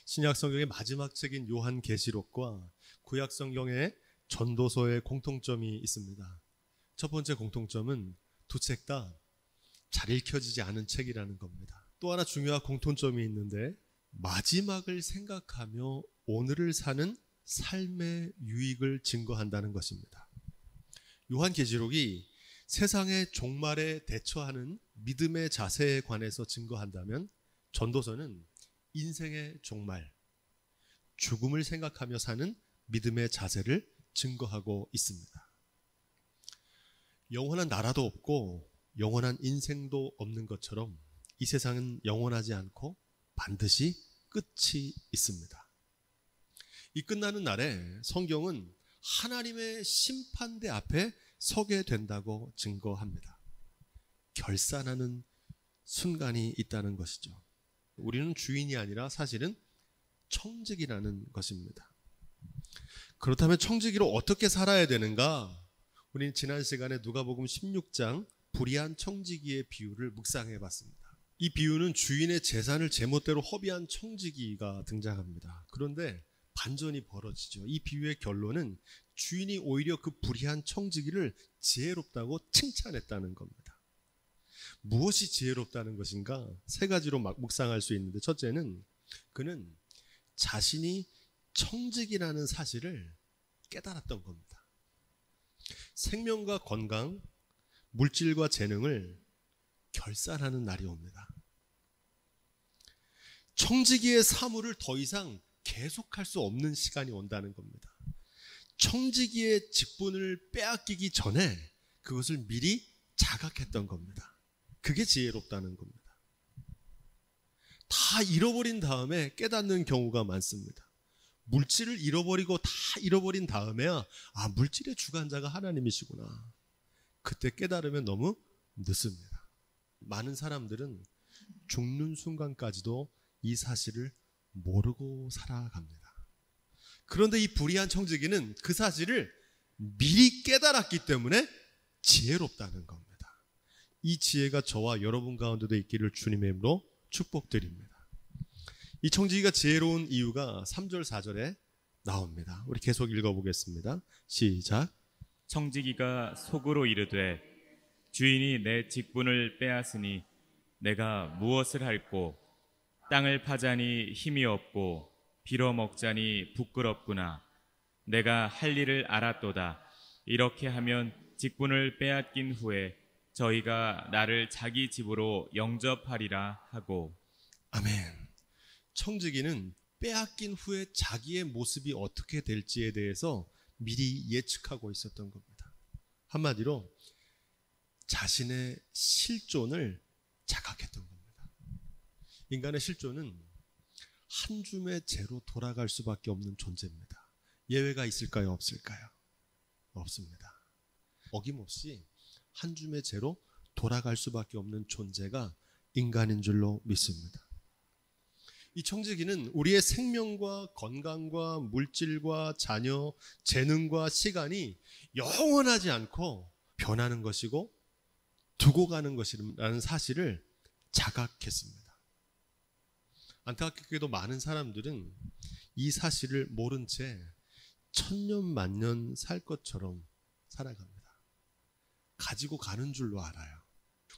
신약 성경의 마지막 책인 요한계시록과 구약 성경의 전도서의 공통점이 있습니다. 첫 번째 공통점은 두 책 다 잘 읽혀지지 않은 책이라는 겁니다. 또 하나 중요한 공통점이 있는데 마지막을 생각하며 오늘을 사는 삶의 유익을 증거한다는 것입니다. 요한계시록이 세상의 종말에 대처하는 믿음의 자세에 관해서 증거한다면 전도서는 인생의 종말, 죽음을 생각하며 사는 믿음의 자세를 증거하고 있습니다. 영원한 나라도 없고 영원한 인생도 없는 것처럼 이 세상은 영원하지 않고 반드시 끝이 있습니다. 이 끝나는 날에 성경은 하나님의 심판대 앞에 서게 된다고 증거합니다. 결산하는 순간이 있다는 것이죠. 우리는 주인이 아니라 사실은 청지기라는 것입니다. 그렇다면 청지기로 어떻게 살아야 되는가? 우리는 지난 시간에 누가복음 16장 불의한 청지기의 비유를 묵상해 봤습니다. 이 비유는 주인의 재산을 제멋대로 허비한 청지기가 등장합니다. 그런데 반전이 벌어지죠. 이 비유의 결론은 주인이 오히려 그 불의한 청지기를 지혜롭다고 칭찬했다는 겁니다. 무엇이 지혜롭다는 것인가? 세 가지로 묵상할 수 있는데, 첫째는 그는 자신이 청지기라는 사실을 깨달았던 겁니다. 생명과 건강, 물질과 재능을 결산하는 날이 옵니다. 청지기의 사물을 더 이상 계속할 수 없는 시간이 온다는 겁니다. 청지기의 직분을 빼앗기기 전에 그것을 미리 자각했던 겁니다. 그게 지혜롭다는 겁니다. 다 잃어버린 다음에 깨닫는 경우가 많습니다. 물질을 잃어버리고 다 잃어버린 다음에야 물질의 주관자가 하나님이시구나. 그때 깨달으면 너무 늦습니다. 많은 사람들은 죽는 순간까지도 이 사실을 모르고 살아갑니다. 그런데 이 불의한 청지기는 그 사실을 미리 깨달았기 때문에 지혜롭다는 겁니다. 이 지혜가 저와 여러분 가운데도 있기를 주님의 이름으로 축복드립니다. 이 청지기가 지혜로운 이유가 3절 4절에 나옵니다. 우리 계속 읽어보겠습니다. 시작. 청지기가 속으로 이르되 주인이 내 직분을 빼앗으니 내가 무엇을 할꼬? 땅을 파자니 힘이 없고 빌어먹자니 부끄럽구나. 내가 할 일을 알았도다. 이렇게 하면 직분을 빼앗긴 후에 저희가 나를 자기 집으로 영접하리라 하고. 아멘. 청지기는 빼앗긴 후에 자기의 모습이 어떻게 될지에 대해서 미리 예측하고 있었던 겁니다. 한마디로 자신의 실존을 자각했던 겁니다. 인간의 실존은 한 줌의 재로 돌아갈 수밖에 없는 존재입니다. 예외가 있을까요? 없을까요? 없습니다. 어김없이 한 줌의 재로 돌아갈 수밖에 없는 존재가 인간인 줄로 믿습니다. 이 청지기는 우리의 생명과 건강과 물질과 자녀, 재능과 시간이 영원하지 않고 변하는 것이고 두고 가는 것이라는 사실을 자각했습니다. 안타깝게도 많은 사람들은 이 사실을 모른 채 천년 만년 살 것처럼 살아갑니다. 가지고 가는 줄로 알아요.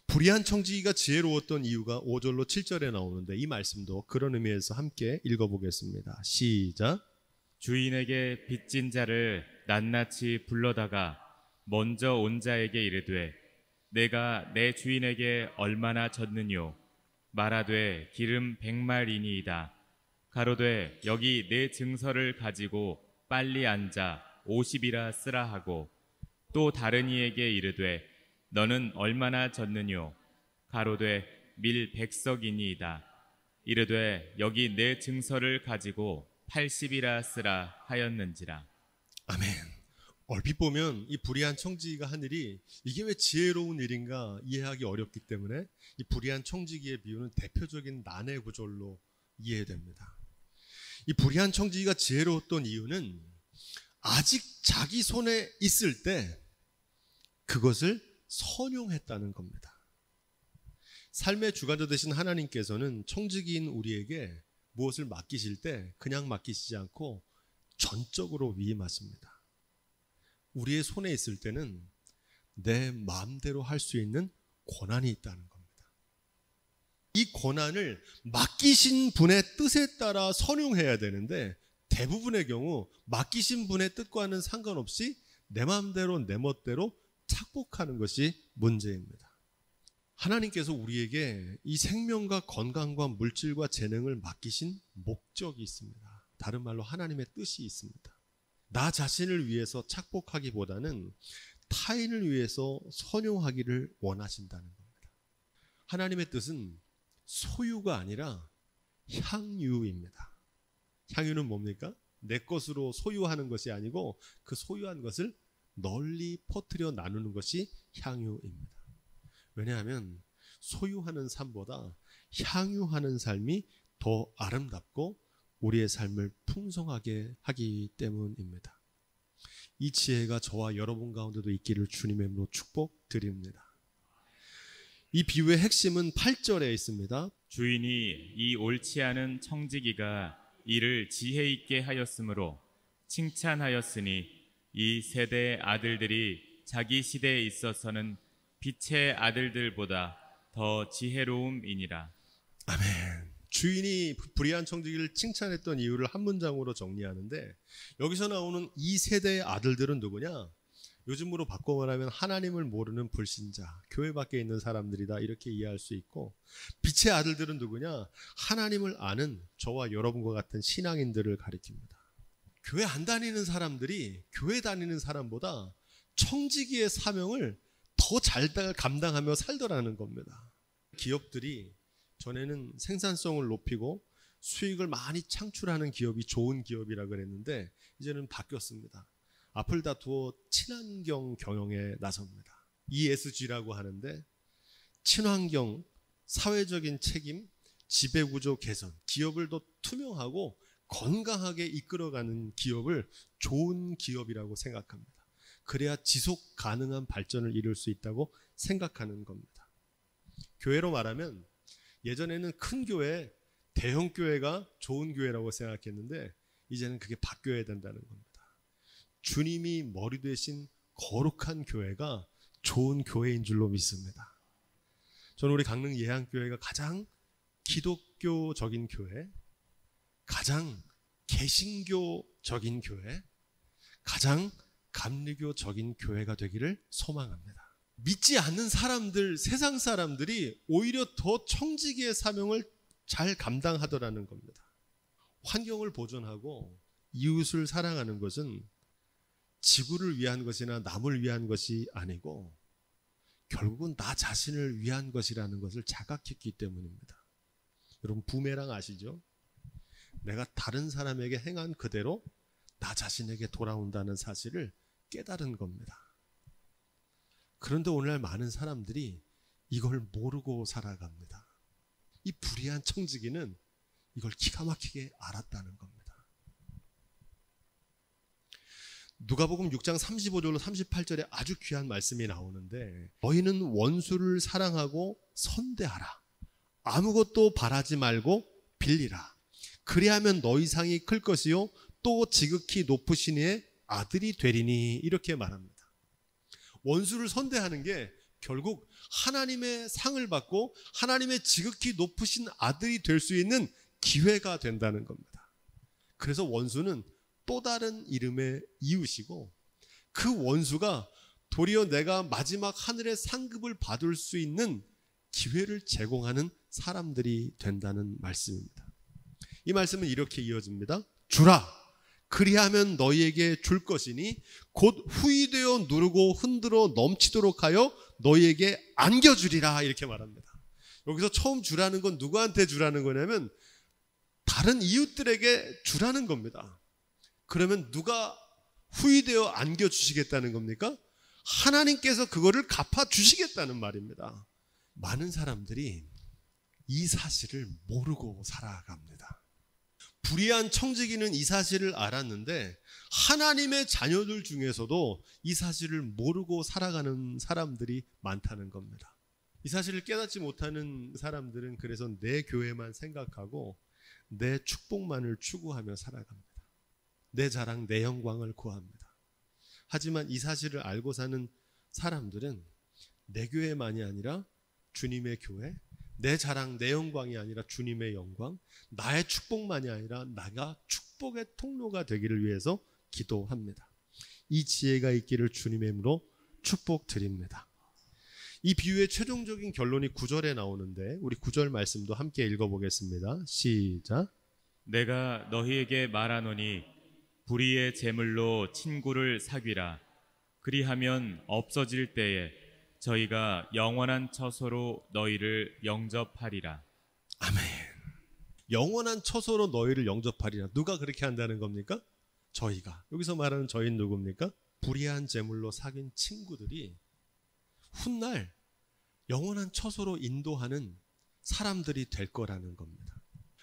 불의한 청지기가 지혜로웠던 이유가 5절로 7절에 나오는데 이 말씀도 그런 의미에서 함께 읽어보겠습니다. 시작. 주인에게 빚진 자를 낱낱이 불러다가 먼저 온 자에게 이르되 내가 내 주인에게 얼마나 졌느뇨? 말하되 기름 100말이니이다. 가로되 여기 내 증서를 가지고 빨리 앉아 50이라 쓰라 하고 또 다른 이에게 이르되 너는 얼마나 졌느뇨? 가로되 밀 100석이니이다. 이르되 여기 내 증서를 가지고 80이라 쓰라 하였는지라. 아멘. 얼핏 보면 이 불의한 청지기가 한 일이 이게 왜 지혜로운 일인가 이해하기 어렵기 때문에 이 불의한 청지기의 비유는 대표적인 난해 구절로 이해됩니다. 이 불의한 청지기가 지혜로웠던 이유는 아직 자기 손에 있을 때 그것을 선용했다는 겁니다. 삶의 주관자 되신 하나님께서는 청지기인 우리에게 무엇을 맡기실 때 그냥 맡기시지 않고 전적으로 위임하십니다. 우리의 손에 있을 때는 내 마음대로 할 수 있는 권한이 있다는 겁니다. 이 권한을 맡기신 분의 뜻에 따라 선용해야 되는데 대부분의 경우 맡기신 분의 뜻과는 상관없이 내 마음대로 내 멋대로 착복하는 것이 문제입니다. 하나님께서 우리에게 이 생명과 건강과 물질과 재능을 맡기신 목적이 있습니다. 다른 말로 하나님의 뜻이 있습니다. 나 자신을 위해서 착복하기보다는 타인을 위해서 선용하기를 원하신다는 겁니다. 하나님의 뜻은 소유가 아니라 향유입니다. 향유는 뭡니까? 내 것으로 소유하는 것이 아니고 그 소유한 것을 널리 퍼뜨려 나누는 것이 향유입니다. 왜냐하면 소유하는 삶보다 향유하는 삶이 더 아름답고 우리의 삶을 풍성하게 하기 때문입니다. 이 지혜가 저와 여러분 가운데도 있기를 주님의 이름으로 축복드립니다. 이 비유의 핵심은 8절에 있습니다. 주인이 이 옳지 않은 청지기가 이를 지혜 있게 하였으므로 칭찬하였으니 이 세대의 아들들이 자기 시대에 있어서는 빛의 아들들보다 더 지혜로움이니라. 아멘. 주인이 불의한 청지기를 칭찬했던 이유를 한 문장으로 정리하는데 여기서 나오는 이 세대의 아들들은 누구냐? 요즘으로 바꿔 말하면 하나님을 모르는 불신자, 교회 밖에 있는 사람들이다 이렇게 이해할 수 있고, 빛의 아들들은 누구냐? 하나님을 아는 저와 여러분과 같은 신앙인들을 가리킵니다. 교회 안 다니는 사람들이 교회 다니는 사람보다 청지기의 사명을 더 잘 감당하며 살더라는 겁니다. 기업들이 전에는 생산성을 높이고 수익을 많이 창출하는 기업이 좋은 기업이라 그랬는데 이제는 바뀌었습니다. 앞을 다투어 친환경 경영에 나섭니다. ESG라고 하는데 친환경, 사회적인 책임, 지배구조 개선, 기업을 더 투명하고 건강하게 이끌어가는 기업을 좋은 기업이라고 생각합니다. 그래야 지속 가능한 발전을 이룰 수 있다고 생각하는 겁니다. 교회로 말하면 예전에는 큰 교회, 대형 교회가 좋은 교회라고 생각했는데 이제는 그게 바뀌어야 된다는 겁니다. 주님이 머리 되신 거룩한 교회가 좋은 교회인 줄로 믿습니다. 저는 우리 강릉 예한교회가 가장 기독교적인 교회, 가장 개신교적인 교회, 가장 감리교적인 교회가 되기를 소망합니다. 믿지 않는 사람들, 세상 사람들이 오히려 더 청지기의 사명을 잘 감당하더라는 겁니다. 환경을 보존하고 이웃을 사랑하는 것은 지구를 위한 것이나 남을 위한 것이 아니고 결국은 나 자신을 위한 것이라는 것을 자각했기 때문입니다. 여러분 부메랑 아시죠? 내가 다른 사람에게 행한 그대로 나 자신에게 돌아온다는 사실을 깨달은 겁니다. 그런데 오늘날 많은 사람들이 이걸 모르고 살아갑니다. 이 불의한 청지기는 이걸 기가 막히게 알았다는 겁니다. 누가복음 6장 35절로 38절에 아주 귀한 말씀이 나오는데 너희는 원수를 사랑하고 선대하라. 아무것도 바라지 말고 빌리라. 그리하면 너희 상이 클 것이요 또 지극히 높으신 이의 아들이 되리니 이렇게 말합니다. 원수를 선대하는 게 결국 하나님의 상을 받고 하나님의 지극히 높으신 아들이 될 수 있는 기회가 된다는 겁니다. 그래서 원수는 또 다른 이름의 이웃이고 그 원수가 도리어 내가 마지막 하늘의 상급을 받을 수 있는 기회를 제공하는 사람들이 된다는 말씀입니다. 이 말씀은 이렇게 이어집니다. 주라 그리하면 너희에게 줄 것이니 곧 후이되어 누르고 흔들어 넘치도록 하여 너희에게 안겨주리라 이렇게 말합니다. 여기서 처음 주라는 건 누구한테 주라는 거냐면 다른 이웃들에게 주라는 겁니다. 그러면 누가 후이되어 안겨주시겠다는 겁니까? 하나님께서 그거를 갚아주시겠다는 말입니다. 많은 사람들이 이 사실을 모르고 살아갑니다. 불의한 청지기는 이 사실을 알았는데 하나님의 자녀들 중에서도 이 사실을 모르고 살아가는 사람들이 많다는 겁니다. 이 사실을 깨닫지 못하는 사람들은 그래서 내 교회만 생각하고 내 축복만을 추구하며 살아갑니다. 내 자랑, 내 영광을 구합니다. 하지만 이 사실을 알고 사는 사람들은 내 교회만이 아니라 주님의 교회, 내 자랑, 내 영광이 아니라 주님의 영광, 나의 축복만이 아니라 나가 축복의 통로가 되기를 위해서 기도합니다. 이 지혜가 있기를 주님의 이름으로 축복드립니다. 이 비유의 최종적인 결론이 9절에 나오는데 우리 9절 말씀도 함께 읽어보겠습니다. 시작. 내가 너희에게 말하노니 불의의 제물로 친구를 사귀라. 그리하면 없어질 때에 저희가 영원한 처소로 너희를 영접하리라. 아멘. 영원한 처소로 너희를 영접하리라. 누가 그렇게 한다는 겁니까? 저희가. 여기서 말하는 저희는 누굽니까? 불의한 제물로 사귄 친구들이 훗날 영원한 처소로 인도하는 사람들이 될 거라는 겁니다.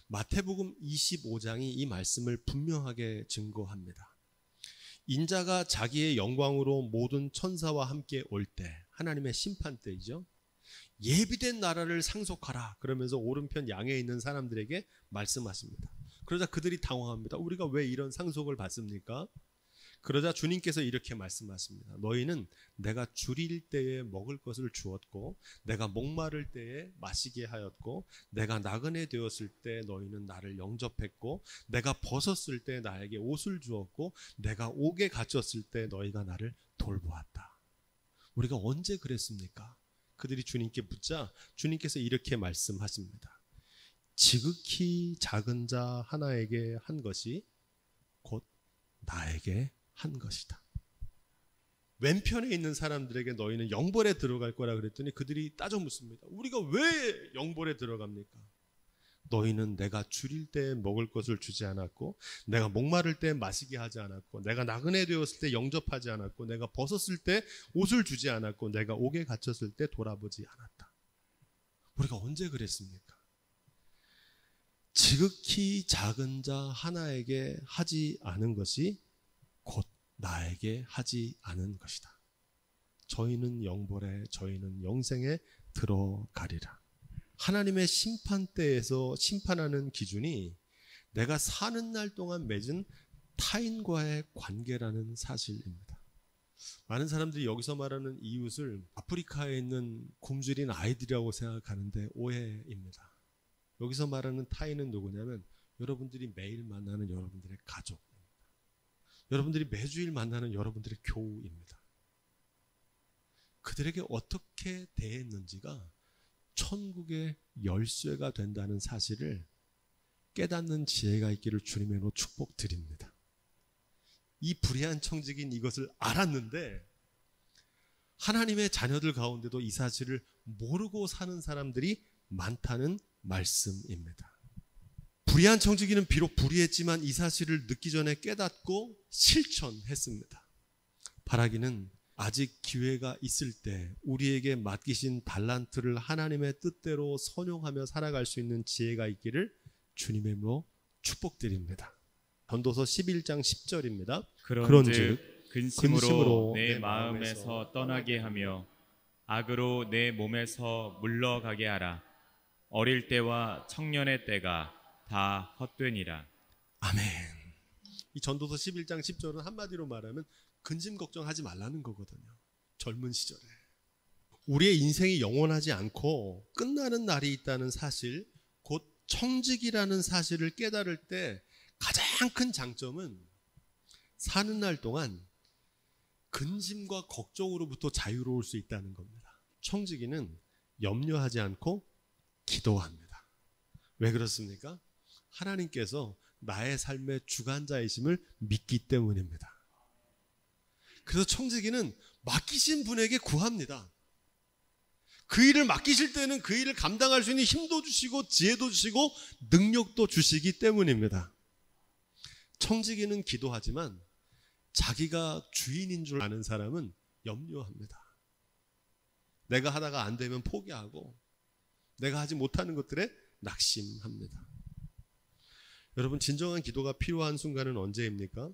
마태복음 25장이 이 말씀을 분명하게 증거합니다. 인자가 자기의 영광으로 모든 천사와 함께 올 때, 하나님의 심판 때이죠. 예비된 나라를 상속하라 그러면서 오른편 양에 있는 사람들에게 말씀하십니다. 그러자 그들이 당황합니다. 우리가 왜 이런 상속을 받습니까? 그러자 주님께서 이렇게 말씀하십니다. 너희는 내가 줄일 때에 먹을 것을 주었고 내가 목마를 때에 마시게 하였고 내가 나그네 되었을 때 너희는 나를 영접했고 내가 벗었을 때 나에게 옷을 주었고 내가 옥에 갇혔을 때 너희가 나를 돌보았다. 우리가 언제 그랬습니까? 그들이 주님께 묻자 주님께서 이렇게 말씀하십니다. 지극히 작은 자 하나에게 한 것이 곧 나에게 한 것이다. 왼편에 있는 사람들에게 너희는 영벌에 들어갈 거라 그랬더니 그들이 따져 묻습니다. 우리가 왜 영벌에 들어갑니까? 너희는 내가 줄일 때 먹을 것을 주지 않았고 내가 목마를 때 마시게 하지 않았고 내가 나그네 되었을 때 영접하지 않았고 내가 벗었을 때 옷을 주지 않았고 내가 옥에 갇혔을 때 돌아보지 않았다. 우리가 언제 그랬습니까? 지극히 작은 자 하나에게 하지 않은 것이 곧 나에게 하지 않은 것이다. 저희는 영벌에 저희는 영생에 들어가리라. 하나님의 심판대에서 심판하는 기준이 내가 사는 날 동안 맺은 타인과의 관계라는 사실입니다. 많은 사람들이 여기서 말하는 이웃을 아프리카에 있는 굶주린 아이들이라고 생각하는데 오해입니다. 여기서 말하는 타인은 누구냐면 여러분들이 매일 만나는 여러분들의 가족, 여러분들이 매주일 만나는 여러분들의 교우입니다. 그들에게 어떻게 대했는지가 천국의 열쇠가 된다는 사실을 깨닫는 지혜가 있기를 주님의 이름으로 축복드립니다. 이 불의한 청지기는 이것을 알았는데 하나님의 자녀들 가운데도 이 사실을 모르고 사는 사람들이 많다는 말씀입니다. 불의한 청지기는 비록 불의했지만 이 사실을 늦기 전에 깨닫고 실천했습니다. 바라기는 아직 기회가 있을 때 우리에게 맡기신 달란트를 하나님의 뜻대로 선용하며 살아갈 수 있는 지혜가 있기를 주님의 이름으로 축복드립니다. 전도서 11장 10절입니다. 그런즉 근심으로 내 마음에서 떠나게 하며 악으로 내 몸에서 물러가게 하라. 어릴 때와 청년의 때가 다 헛되니라. 아멘. 이 전도서 11장 10절은 한마디로 말하면 근심 걱정하지 말라는 거거든요. 젊은 시절에 우리의 인생이 영원하지 않고 끝나는 날이 있다는 사실, 곧 청직이라는 사실을 깨달을 때 가장 큰 장점은 사는 날 동안 근심과 걱정으로부터 자유로울 수 있다는 겁니다. 청지기는 염려하지 않고 기도합니다. 왜 그렇습니까? 하나님께서 나의 삶의 주관자이심을 믿기 때문입니다. 그래서 청지기는 맡기신 분에게 구합니다. 그 일을 맡기실 때는 그 일을 감당할 수 있는 힘도 주시고 지혜도 주시고 능력도 주시기 때문입니다. 청지기는 기도하지만 자기가 주인인 줄 아는 사람은 염려합니다. 내가 하다가 안 되면 포기하고 내가 하지 못하는 것들에 낙심합니다. 여러분, 진정한 기도가 필요한 순간은 언제입니까?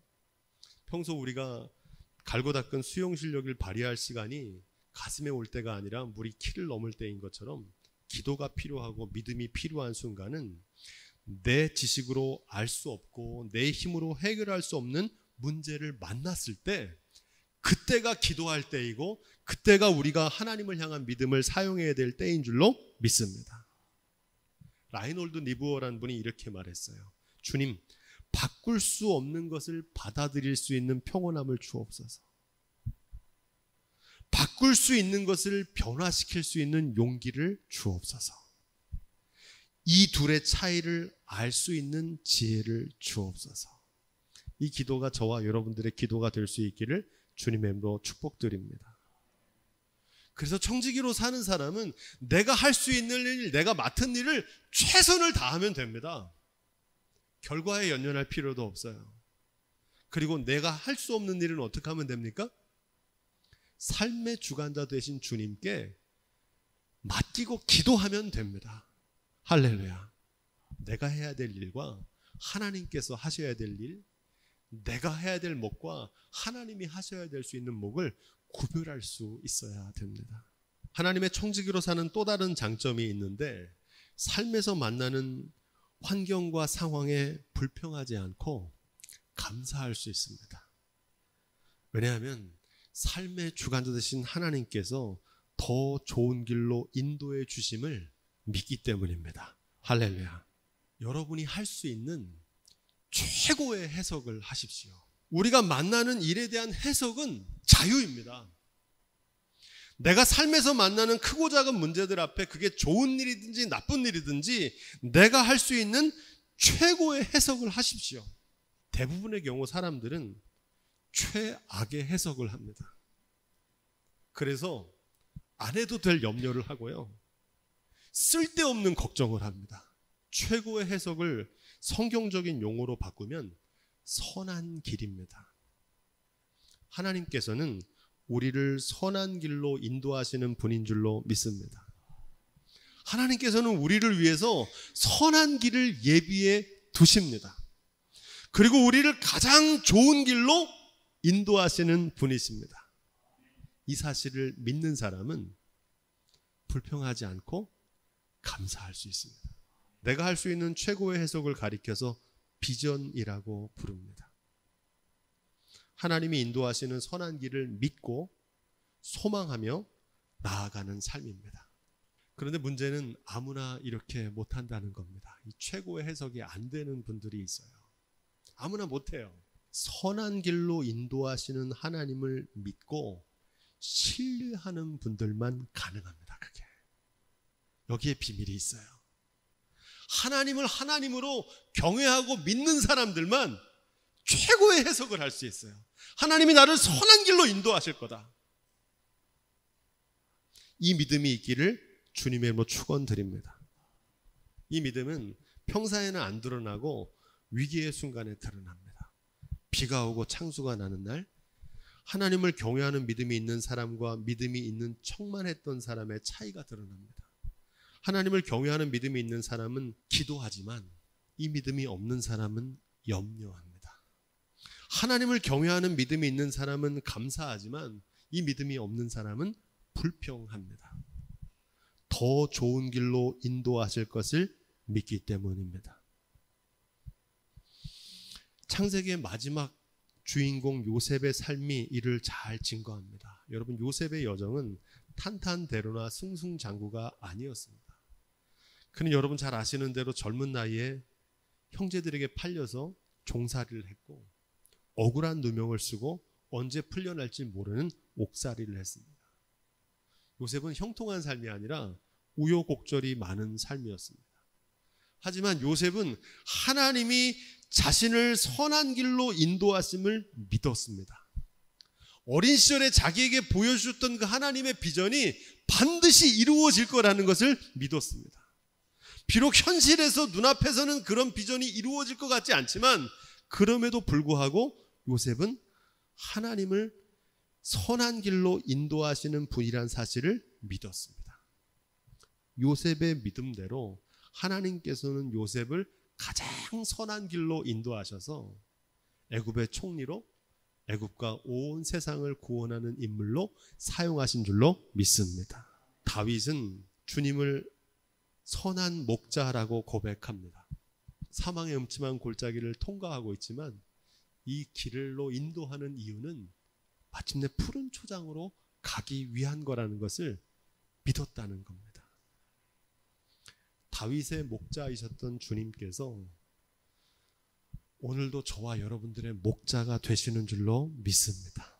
평소 우리가 갈고 닦은 수용 실력을 발휘할 시간이 가슴에 올 때가 아니라 물이 키를 넘을 때인 것처럼 기도가 필요하고 믿음이 필요한 순간은 내 지식으로 알 수 없고 내 힘으로 해결할 수 없는 문제를 만났을 때, 그때가 기도할 때이고 그때가 우리가 하나님을 향한 믿음을 사용해야 될 때인 줄로 믿습니다. 라이놀드 니부어라는 분이 이렇게 말했어요. 주님, 바꿀 수 없는 것을 받아들일 수 있는 평온함을 주옵소서. 바꿀 수 있는 것을 변화시킬 수 있는 용기를 주옵소서. 이 둘의 차이를 알 수 있는 지혜를 주옵소서. 이 기도가 저와 여러분들의 기도가 될 수 있기를 주님의 이름으로 축복드립니다. 그래서 청지기로 사는 사람은 내가 할 수 있는 일, 내가 맡은 일을 최선을 다하면 됩니다. 결과에 연연할 필요도 없어요. 그리고 내가 할 수 없는 일은 어떻게 하면 됩니까? 삶의 주관자 되신 주님께 맡기고 기도하면 됩니다. 할렐루야. 내가 해야 될 일과 하나님께서 하셔야 될 일, 내가 해야 될 몫과 하나님이 하셔야 될 수 있는 몫을 구별할 수 있어야 됩니다. 하나님의 청지기로 사는 또 다른 장점이 있는데, 삶에서 만나는 환경과 상황에 불평하지 않고 감사할 수 있습니다. 왜냐하면 삶의 주관자 되신 하나님께서 더 좋은 길로 인도해 주심을 믿기 때문입니다. 할렐루야. 여러분이 할 수 있는 최고의 해석을 하십시오. 우리가 만나는 일에 대한 해석은 자유입니다. 내가 삶에서 만나는 크고 작은 문제들 앞에 그게 좋은 일이든지 나쁜 일이든지 내가 할 수 있는 최고의 해석을 하십시오. 대부분의 경우 사람들은 최악의 해석을 합니다. 그래서 안 해도 될 염려를 하고요, 쓸데없는 걱정을 합니다. 최고의 해석을 성경적인 용어로 바꾸면 선한 길입니다. 하나님께서는 우리를 선한 길로 인도하시는 분인 줄로 믿습니다. 하나님께서는 우리를 위해서 선한 길을 예비해 두십니다. 그리고 우리를 가장 좋은 길로 인도하시는 분이십니다. 이 사실을 믿는 사람은 불평하지 않고 감사할 수 있습니다. 내가 할 수 있는 최고의 해석을 가리켜서 비전이라고 부릅니다. 하나님이 인도하시는 선한 길을 믿고 소망하며 나아가는 삶입니다. 그런데 문제는 아무나 이렇게 못한다는 겁니다. 이 최고의 해석이 안 되는 분들이 있어요. 아무나 못해요. 선한 길로 인도하시는 하나님을 믿고 신뢰하는 분들만 가능합니다. 그게. 여기에 비밀이 있어요. 하나님을 하나님으로 경외하고 믿는 사람들만 최고의 해석을 할 수 있어요. 하나님이 나를 선한 길로 인도하실 거다. 이 믿음이 있기를 주님의 이름으로 축원드립니다. 이 믿음은 평사에는 안 드러나고 위기의 순간에 드러납니다. 비가 오고 창수가 나는 날, 하나님을 경외하는 믿음이 있는 사람과 믿음이 있는 척만 했던 사람의 차이가 드러납니다. 하나님을 경외하는 믿음이 있는 사람은 기도하지만 이 믿음이 없는 사람은 염려합니다. 하나님을 경외하는 믿음이 있는 사람은 감사하지만 이 믿음이 없는 사람은 불평합니다. 더 좋은 길로 인도하실 것을 믿기 때문입니다. 창세기의 마지막 주인공 요셉의 삶이 이를 잘 증거합니다. 여러분, 요셉의 여정은 탄탄대로나 승승장구가 아니었습니다. 그는 여러분 잘 아시는 대로 젊은 나이에 형제들에게 팔려서 종살이를 했고 억울한 누명을 쓰고 언제 풀려날지 모르는 옥살이를 했습니다. 요셉은 형통한 삶이 아니라 우여곡절이 많은 삶이었습니다. 하지만 요셉은 하나님이 자신을 선한 길로 인도하심을 믿었습니다. 어린 시절에 자기에게 보여주셨던 그 하나님의 비전이 반드시 이루어질 거라는 것을 믿었습니다. 비록 현실에서 눈앞에서는 그런 비전이 이루어질 것 같지 않지만 그럼에도 불구하고 요셉은 하나님을 선한 길로 인도하시는 분이란 사실을 믿었습니다. 요셉의 믿음대로 하나님께서는 요셉을 가장 선한 길로 인도하셔서 애굽의 총리로 애굽과 온 세상을 구원하는 인물로 사용하신 줄로 믿습니다. 다윗은 주님을 선한 목자라고 고백합니다. 사망의 음침한 골짜기를 통과하고 있지만 이 길로 인도하는 이유는 마침내 푸른 초장으로 가기 위한 거라는 것을 믿었다는 겁니다. 다윗의 목자이셨던 주님께서 오늘도 저와 여러분들의 목자가 되시는 줄로 믿습니다.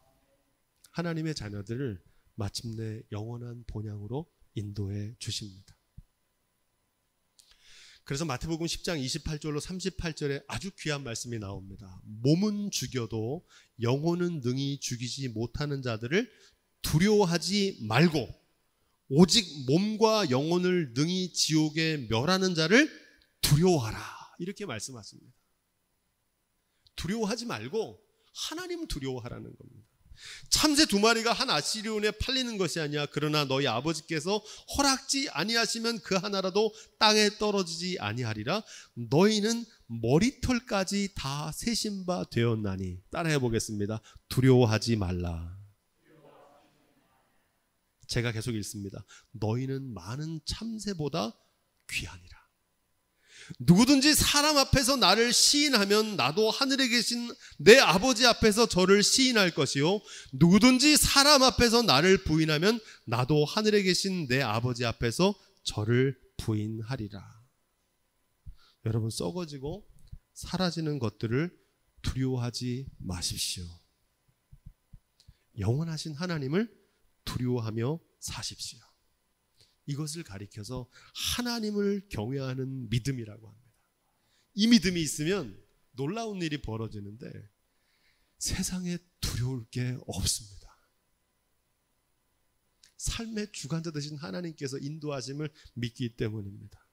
하나님의 자녀들을 마침내 영원한 본향으로 인도해 주십니다. 그래서 마태복음 10장 28절로 38절에 아주 귀한 말씀이 나옵니다. 몸은 죽여도 영혼은 능히 죽이지 못하는 자들을 두려워하지 말고 오직 몸과 영혼을 능히 지옥에 멸하는 자를 두려워하라. 이렇게 말씀하십니다. 두려워하지 말고 하나님 두려워하라는 겁니다. 참새 2마리가 한 아시리온에 팔리는 것이 아니야. 그러나 너희 아버지께서 허락지 아니하시면 그 하나라도 땅에 떨어지지 아니하리라. 너희는 머리털까지 다 세신 바 되었나니. 따라해 보겠습니다. 두려워하지 말라. 제가 계속 읽습니다. 너희는 많은 참새보다 귀하니라. 누구든지 사람 앞에서 나를 시인하면 나도 하늘에 계신 내 아버지 앞에서 저를 시인할 것이요 누구든지 사람 앞에서 나를 부인하면 나도 하늘에 계신 내 아버지 앞에서 저를 부인하리라. 여러분, 썩어지고 사라지는 것들을 두려워하지 마십시오. 영원하신 하나님을 두려워하며 사십시오. 이것을 가리켜서 하나님을 경외하는 믿음이라고 합니다. 이 믿음이 있으면 놀라운 일이 벌어지는데 세상에 두려울 게 없습니다. 삶의 주관자 되신 하나님께서 인도하심을 믿기 때문입니다.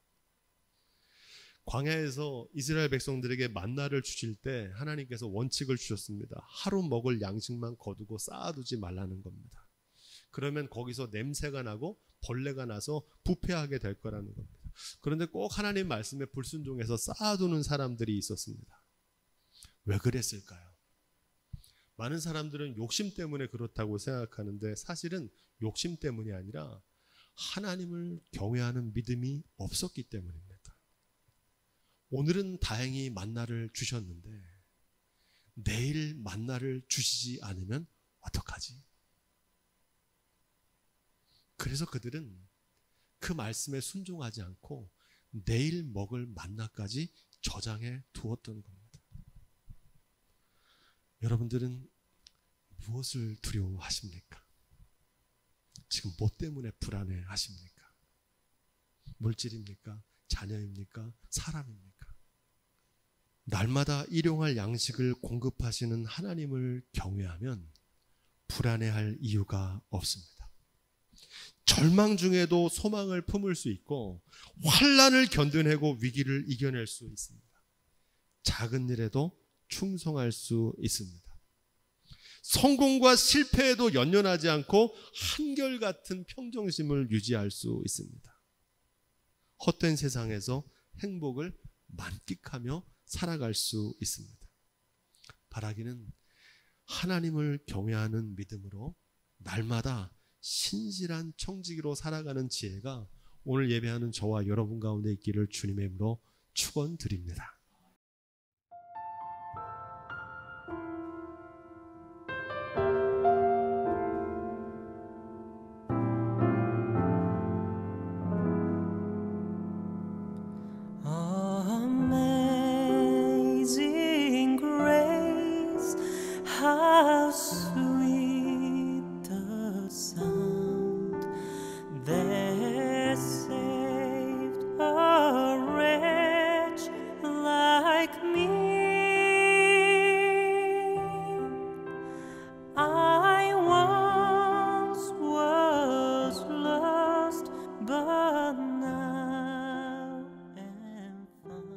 광야에서 이스라엘 백성들에게 만나를 주실 때 하나님께서 원칙을 주셨습니다. 하루 먹을 양식만 거두고 쌓아두지 말라는 겁니다. 그러면 거기서 냄새가 나고 벌레가 나서 부패하게 될 거라는 겁니다. 그런데 꼭 하나님 말씀에 불순종해서 쌓아두는 사람들이 있었습니다. 왜 그랬을까요? 많은 사람들은 욕심 때문에 그렇다고 생각하는데 사실은 욕심 때문이 아니라 하나님을 경외하는 믿음이 없었기 때문입니다. 오늘은 다행히 만나를 주셨는데 내일 만나를 주시지 않으면 어떡하지? 그래서 그들은 그 말씀에 순종하지 않고 내일 먹을 만나까지 저장해 두었던 겁니다. 여러분들은 무엇을 두려워하십니까? 지금 뭐 때문에 불안해 하십니까? 물질입니까? 자녀입니까? 사람입니까? 날마다 일용할 양식을 공급하시는 하나님을 경외하면 불안해할 이유가 없습니다. 절망 중에도 소망을 품을 수 있고 환난을 견뎌내고 위기를 이겨낼 수 있습니다. 작은 일에도 충성할 수 있습니다. 성공과 실패에도 연연하지 않고 한결같은 평정심을 유지할 수 있습니다. 헛된 세상에서 행복을 만끽하며 살아갈 수 있습니다. 바라기는 하나님을 경외하는 믿음으로 날마다 신실한 청지기로 살아가는 지혜가 오늘 예배하는 저와 여러분 가운데 있기를 주님의 이름으로 축원드립니다. Amazing grace, how sweet the sound that saved a wretch like me. I once was lost, but now am found.